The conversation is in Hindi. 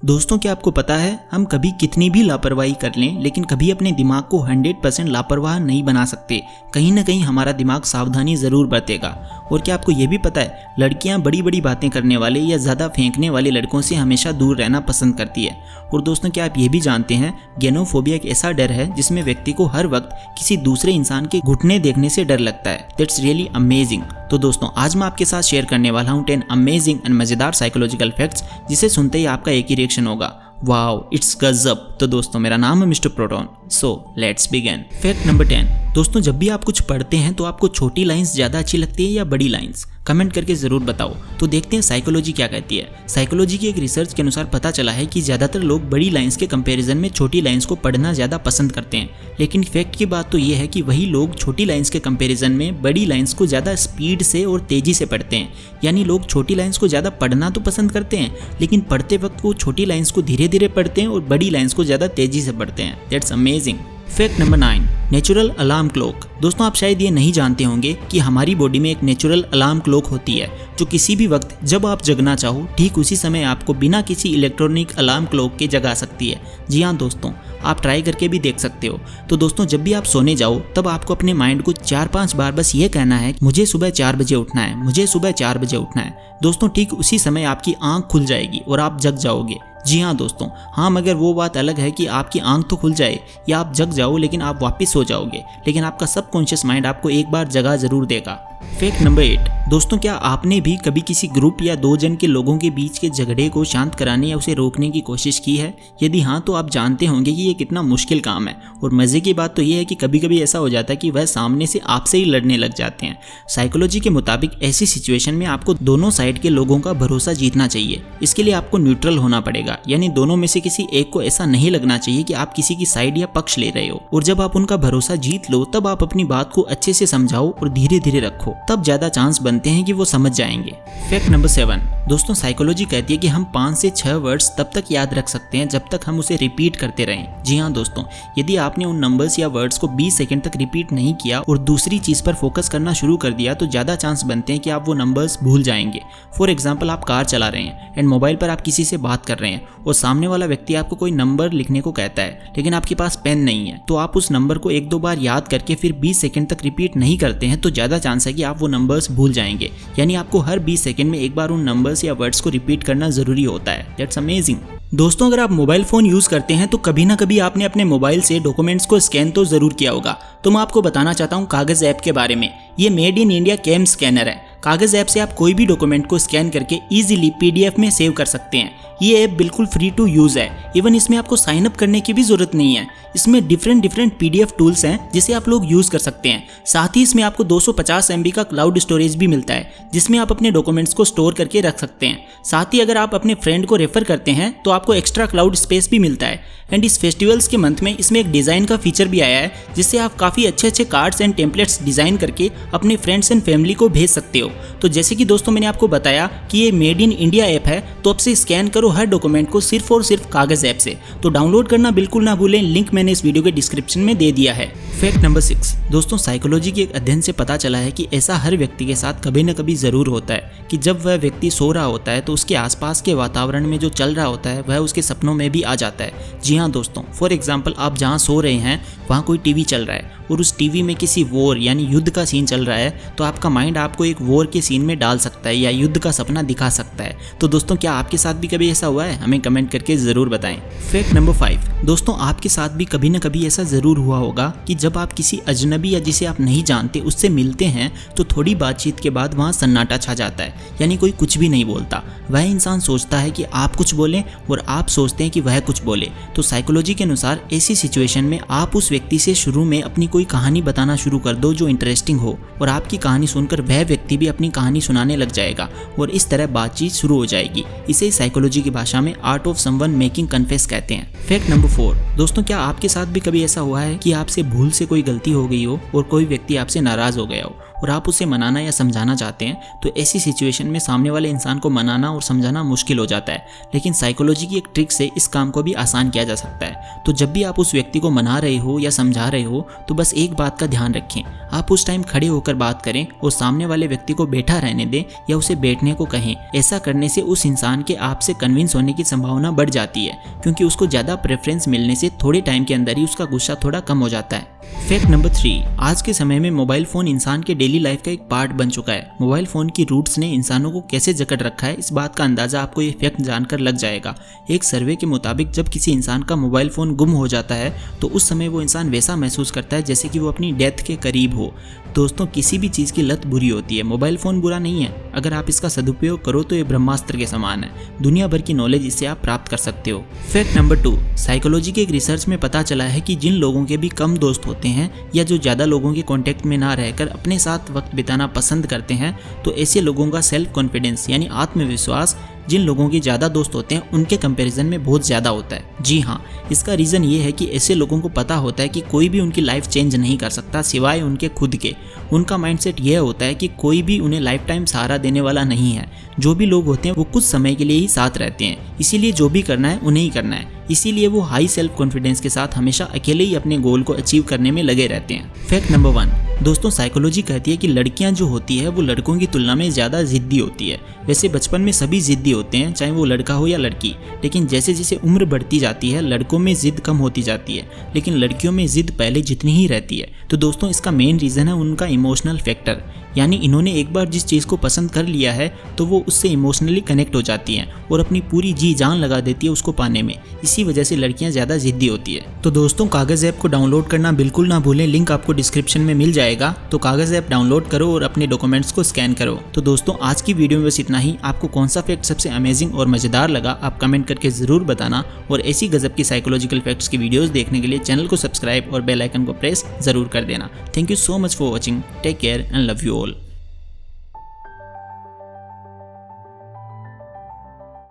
दोस्तों क्या आपको पता है हम कभी कितनी भी लापरवाही कर लें लेकिन कभी अपने दिमाग को 100% लापरवाह नहीं बना सकते। कहीं ना कहीं हमारा दिमाग सावधानी ज़रूर बरतेगा। और क्या आपको ये भी पता है लड़कियां बड़ी बड़ी बातें करने वाले या ज़्यादा फेंकने वाले लड़कों से हमेशा दूर रहना पसंद करती है। और दोस्तों क्या आप ये भी जानते हैं गेनोफोबिया एक ऐसा डर है जिसमें व्यक्ति को हर वक्त किसी दूसरे इंसान के घुटने देखने से डर लगता है। That's really amazing. तो दोस्तों आज मैं आपके साथ शेयर करने वाला हूँ 10 अमेजिंग एंड मज़ेदार साइकोलॉजिकल फैक्ट्स जिसे सुनते ही आपका एक ही रिएक्शन होगा, वाओ इट्स गजब। तो दोस्तों मेरा नाम है mister proton, so let's begin. Fact number 10। दोस्तों जब भी आप कुछ पढ़ते हैं तो आपको छोटी लाइंस ज़्यादा अच्छी लगती है या बड़ी लाइंस? कमेंट करके ज़रूर बताओ। तो देखते हैं साइकोलॉजी क्या कहती है। साइकोलॉजी की एक रिसर्च के अनुसार पता चला है कि ज़्यादातर लोग बड़ी लाइंस के कंपैरिजन में छोटी लाइंस को पढ़ना ज़्यादा पसंद करते हैं। लेकिन फैक्ट की बात तो ये है कि वही लोग छोटी लाइंस के कंपैरिजन में बड़ी लाइंस को ज़्यादा स्पीड से और तेज़ी से पढ़ते हैं। यानी लोग छोटी लाइंस को ज़्यादा पढ़ना तो पसंद करते हैं लेकिन पढ़ते वक्त वो छोटी लाइंस को धीरे धीरे पढ़ते हैं और बड़ी लाइंस को ज़्यादा तेज़ी से पढ़ते हैं। That's amazing. Fact number 9। Natural alarm clock. दोस्तों आप शायद ये नहीं जानते होंगे कि हमारी बॉडी में एक नेचुरल अलार्म क्लॉक होती है जो किसी भी वक्त जब आप जगना चाहो ठीक उसी समय आपको बिना किसी इलेक्ट्रॉनिक अलार्म क्लॉक के जगा सकती है। जी हाँ दोस्तों, आप ट्राई करके भी देख सकते हो। तो दोस्तों जब भी आप सोने जाओ तब आपको अपने माइंड को 4-5 बार बस ये कहना है मुझे सुबह 4 बजे उठना है, मुझे सुबह 4 बजे उठना है। दोस्तों ठीक उसी समय आपकी आंख खुल जाएगी और आप जग जाओगे। जी हाँ दोस्तों, हाँ मगर वो बात अलग है कि आपकी आंख तो खुल जाए या आप जग जाओ लेकिन आप वापस सो जाओगे, लेकिन आपका सबकॉन्शियस माइंड आपको एक बार जगा जरूर देगा। Fact number 8। दोस्तों क्या आपने भी कभी किसी ग्रुप या 2 जन के लोगों के बीच के झगड़े को शांत कराने या उसे रोकने की कोशिश की है? यदि हाँ तो आप जानते होंगे कि ये कितना मुश्किल काम है। और मज़े की बात तो ये है कि कभी कभी ऐसा हो जाता है कि वह सामने से आपसे ही लड़ने लग जाते हैं। साइकोलॉजी के मुताबिक ऐसी सिचुएशन में आपको दोनों साइड के लोगों का भरोसा जीतना चाहिए। इसके लिए आपको न्यूट्रल होना पड़ेगा, यानी दोनों में से किसी एक को ऐसा नहीं लगना चाहिए कि आप किसी की साइड या पक्ष ले रहे हो। और जब आप उनका भरोसा जीत लो तब आप अपनी बात को अच्छे से समझाओ और धीरे धीरे रखो, तब ज़्यादा चांस बनते हैं कि वो समझ जाएंगे। Fact number 7। दोस्तों साइकोलॉजी कहती है कि हम 5 से 6 वर्ड्स तब तक याद रख सकते हैं जब तक हम उसे रिपीट करते रहें। जी हाँ दोस्तों, यदि आपने उन नंबर्स या वर्ड्स को 20 सेकंड तक रिपीट नहीं किया और दूसरी चीज़ पर फोकस करना शुरू कर दिया तो ज़्यादा चांस बनते हैं कि आप वो नंबर्स भूल जाएंगे। फॉर एग्जाम्पल आप कार चला रहे हैं एंड मोबाइल पर आप किसी से बात कर रहे हैं और सामने वाला व्यक्ति आपको कोई नंबर लिखने को कहता है लेकिन आपके पास पेन नहीं है, तो आप उस नंबर को 1-2 बार याद करके फिर 20 सेकंड तक रिपीट नहीं करते हैं तो ज़्यादा चांस है कि आप वो नंबर्स भूल जाएंगे। यानी आपको हर 20 सेकंड में एक बार उन नंबर्स या वर्ड्स को रिपीट करना ज़रूरी होता है। That's amazing. दोस्तों अगर आप मोबाइल फ़ोन यूज़ करते हैं तो कभी ना कभी आपने अपने मोबाइल से डॉक्यूमेंट्स को स्कैन तो ज़रूर किया होगा। तो मैं आपको बताना चाहता हूँ कागज़ ऐप के बारे में। ये made in India Cam Scanner है। कागज़ ऐप से आप कोई भी डॉक्यूमेंट को स्कैन करके इजीली PDF में सेव कर सकते हैं। ये ऐप बिल्कुल फ्री टू यूज़ है। इवन इसमें आपको साइन अप करने की भी ज़रूरत नहीं है। इसमें डिफरेंट PDF टूल्स हैं जिसे आप लोग यूज़ कर सकते हैं। साथ ही इसमें आपको 250 MB का क्लाउड स्टोरेज भी मिलता है जिसमें आप अपने डॉक्यूमेंट्स को स्टोर करके रख सकते हैं। साथ ही अगर आप अपने फ्रेंड को रेफर करते हैं तो आपको एक्स्ट्रा क्लाउड स्पेस भी मिलता है। एंड इस फेस्टिवल्स के मंथ में इसमें एक डिज़ाइन का फीचर भी आया है जिससे आप काफ़ी अच्छे कार्ड्स एंड टेम्पलेट्स डिज़ाइन करके अपने फ्रेंड्स एंड फैमिली को भेज सकते हो। तो जैसे कि दोस्तों मैंने आपको बताया कि ये मेड इन इंडिया ऐप है, तो अब से स्कैन करो हर डॉक्यूमेंट को सिर्फ और सिर्फ कागज़ ऐप से। तो डाउनलोड करना बिल्कुल ना भूलें, लिंक मैंने इस वीडियो के डिस्क्रिप्शन में दे दिया है। Fact number 6। दोस्तों साइकोलॉजी के एक अध्ययन से पता चला है कि ऐसा हर व्यक्ति के साथ कभी न कभी ज़रूर होता है कि जब वह व्यक्ति सो रहा होता है तो उसके आसपास के वातावरण में जो चल रहा होता है वह उसके सपनों में भी आ जाता है। जी हाँ दोस्तों, फॉर एग्जाम्पल आप जहाँ सो रहे हैं वहाँ कोई टीवी चल रहा है और उस टीवी में किसी वॉर यानी युद्ध का सीन चल रहा है तो आपका माइंड आपको एक वॉर के सीन में डाल सकता है या युद्ध का सपना दिखा सकता है। तो दोस्तों क्या आपके साथ भी कभी ऐसा हुआ है? हमें कमेंट करके ज़रूर बताएं। Fact number 5। दोस्तों आपके साथ भी कभी न कभी ऐसा ज़रूर हुआ होगा कि जब आप किसी अजनबी या जिसे आप नहीं जानते उससे मिलते हैं तो थोड़ी बातचीत के बाद वहाँ सन्नाटा छा जाता है, यानी कोई कुछ भी नहीं बोलता। वह इंसान सोचता है कि आप कुछ बोलें और आप सोचते हैं कि वह कुछ बोले। तो साइकोलॉजी के अनुसार ऐसी सिचुएशन में आप उस व्यक्ति से शुरू में अपनी कोई कहानी बताना शुरू कर दो जो इंटरेस्टिंग हो और आपकी कहानी सुनकर वह व्यक्ति भी अपनी कहानी सुनाने लग जाएगा और इस तरह बातचीत शुरू हो जाएगी। इसे साइकोलॉजी की भाषा में art of someone making confess कहते हैं। Fact number 4। दोस्तों क्या आपके साथ भी कभी ऐसा हुआ है कि आपसे भूल से कोई गलती हो गई हो और कोई व्यक्ति आपसे नाराज हो गया हो और आप उसे मनाना या समझाना चाहते हैं तो ऐसी सिचुएशन में सामने वाले इंसान को मनाना और समझाना मुश्किल हो जाता है। लेकिन साइकोलॉजी की एक ट्रिक से इस काम को भी आसान किया जा सकता है। तो जब भी आप उस व्यक्ति को मना रहे हो या समझा रहे हो तो बस एक बात का ध्यान रखें, आप उस टाइम खड़े होकर बात करें और सामने वाले व्यक्ति को बैठा रहने दें या उसे बैठने को कहें। ऐसा करने से उस इंसान के आपसे कन्विंस होने की संभावना बढ़ जाती है, क्योंकि उसको ज़्यादा प्रेफरेंस मिलने से थोड़े टाइम के अंदर ही उसका गुस्सा थोड़ा कम हो जाता है। फैक्ट नंबर 3, आज के समय में मोबाइल फ़ोन इंसान के डेली लाइफ का एक पार्ट बन चुका है। मोबाइल फ़ोन की रूट्स ने इंसानों को कैसे जकड़ रखा है, इस बात का अंदाज़ा आपको ये फैक्ट जानकर लग जाएगा। एक सर्वे के मुताबिक जब किसी इंसान का मोबाइल फ़ोन गुम हो जाता है तो उस समय वो इंसान वैसा महसूस करता है जैसे कि वो अपनी डेथ के करीब हो। दोस्तों, किसी भी चीज़ की लत बुरी होती है, मोबाइल फ़ोन बुरा नहीं है। अगर आप इसका सदुपयोग करो तो ये ब्रह्मास्त्र के समान है। दुनिया भर की नॉलेज इससे आप प्राप्त कर सकते हो। फैक्ट नंबर 2, साइकोलॉजी के एक रिसर्च में पता चला है कि जिन लोगों के भी कम दोस्त होते हैं या जो ज़्यादा लोगों के कांटेक्ट में ना रहकर अपने साथ वक्त बिताना पसंद करते हैं, तो ऐसे लोगों का सेल्फ कॉन्फिडेंस यानी आत्मविश्वास जिन लोगों के ज़्यादा दोस्त होते हैं उनके कंपैरिजन में बहुत ज़्यादा होता है। जी हाँ, इसका रीज़न ये है कि ऐसे लोगों को पता होता है कि कोई भी उनकी लाइफ चेंज नहीं कर सकता सिवाय उनके खुद के। उनका माइंडसेट यह होता है कि कोई भी उन्हें लाइफ टाइम सहारा देने वाला नहीं है। जो भी लोग होते हैं वो कुछ समय के लिए ही साथ रहते हैं, इसीलिए जो भी करना है उन्हें ही करना है। इसीलिए वो हाई सेल्फ कॉन्फिडेंस के साथ हमेशा अकेले ही अपने गोल को अचीव करने में लगे रहते हैं। फैक्ट नंबर 1, दोस्तों, साइकोलॉजी कहती है कि लड़कियां जो होती है वो लड़कों की तुलना में ज़्यादा जिद्दी होती है। वैसे बचपन में सभी जिद्दी होते हैं, चाहे वो लड़का हो या लड़की, लेकिन जैसे जैसे उम्र बढ़ती जाती है लड़कों में जिद कम होती जाती है, लेकिन लड़कियों में जिद पहले जितनी ही रहती है। तो दोस्तों, इसका मेन रीज़न है उनका इमोशनल फैक्टर, यानी इन्होंने एक बार जिस चीज़ को पसंद कर लिया है तो वो उससे इमोशनली कनेक्ट हो जाती हैं और अपनी पूरी जी जान लगा देती है उसको पाने में। इसी वजह से लड़कियां ज़्यादा जिद्दी होती है। तो दोस्तों, कागज़ ऐप को डाउनलोड करना बिल्कुल ना भूलें, लिंक आपको डिस्क्रिप्शन में मिल जाएगा। तो कागज़ ऐप डाउनलोड करो और अपने डॉक्यूमेंट्स को स्कैन करो। तो दोस्तों, आज की वीडियो में बस इतना ही। आपको कौन सा फैक्ट सबसे अमेजिंग और मज़ेदार लगा आप कमेंट करके ज़रूर बताना, और ऐसी गजब की साइकोलॉजिकल फैक्ट्स की वीडियोस देखने के लिए चैनल को सब्सक्राइब और बेल आइकन को प्रेस ज़रूर कर देना। Thank you so much for watching. Take care and love you all.